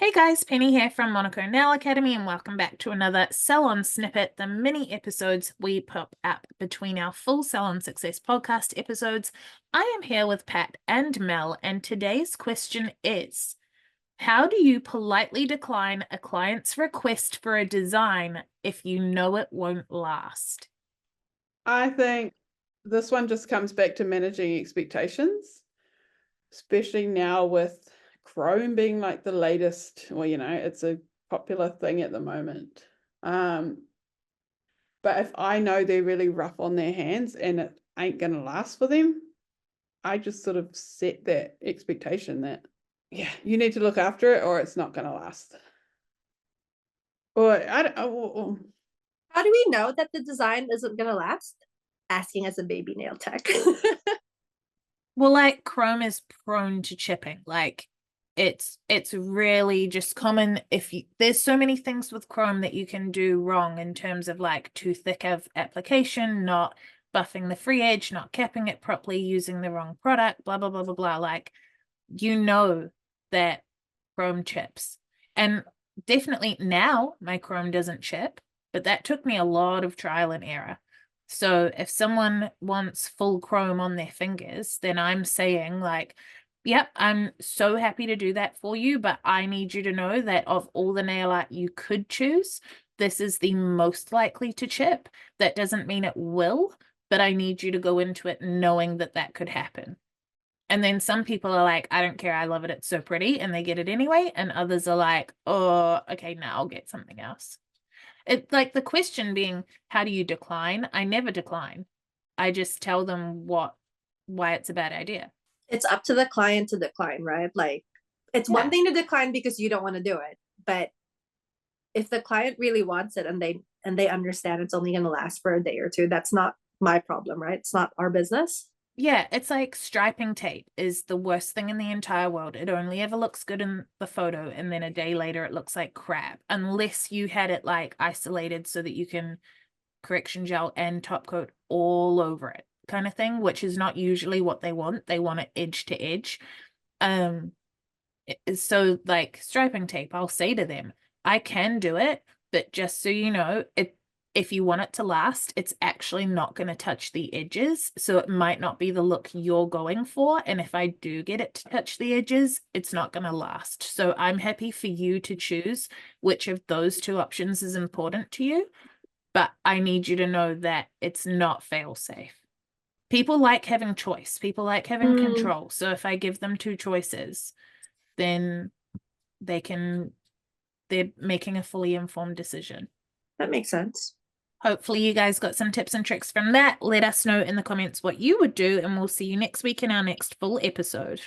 Hey guys, Penny here from Monaco Nail Academy, and welcome back to another Salon Snippet, the mini episodes we pop up between our full Salon Success podcast episodes. I am here with Pat and Mel, and today's question is, how do you politely decline a client's request for a design if you know it won't last? I think this one just comes back to managing expectations, especially now with Chrome being like the latest, well, it's a popular thing at the moment. But if I know they're really rough on their hands and it ain't going to last for them, I just sort of set that expectation that, yeah, you need to look after it or it's not going to last. Or I don't. How do we know that the design isn't going to last? Asking as a baby nail tech. Well, like Chrome is prone to chipping. Like it's really just common there's so many things with Chrome that you can do wrong in terms of like too thick of application, not buffing the free edge, not capping it properly, using the wrong product, blah blah blah blah blah. Like you know that Chrome chips. And definitely now my Chrome doesn't chip, but that took me a lot of trial and error. So if someone wants full Chrome on their fingers, then I'm saying like, yep, I'm so happy to do that for you, but I need you to know that of all the nail art you could choose, this is the most likely to chip. That doesn't mean it will, but I need you to go into it knowing that that could happen. And then some people are like, I don't care, I love it, it's so pretty, and they get it anyway. And others are like, oh, okay, now I'll get something else. It like the question being, how do you decline? I never decline. I just tell them why it's a bad idea. It's up to the client to decline, right? Like it's one thing to decline because you don't want to do it, but if the client really wants it and they understand it's only going to last for a day or two, that's not my problem, right? It's not our business. Yeah, it's like striping tape is the worst thing in the entire world. It only ever looks good in the photo, and then a day later it looks like crap, unless you had it like isolated so that you can correction gel and top coat all over it kind of thing, which is not usually what they want. They want it edge to edge. So like striping tape, I'll say to them, I can do it, but just so you know, if you want it to last, it's actually not going to touch the edges. So it might not be the look you're going for. And if I do get it to touch the edges, it's not going to last. So I'm happy for you to choose which of those two options is important to you. But I need you to know that it's not fail safe. People like having choice. People like having control. So if I give them two choices, then they're making a fully informed decision. That makes sense. Hopefully you guys got some tips and tricks from that. Let us know in the comments what you would do, and we'll see you next week in our next full episode.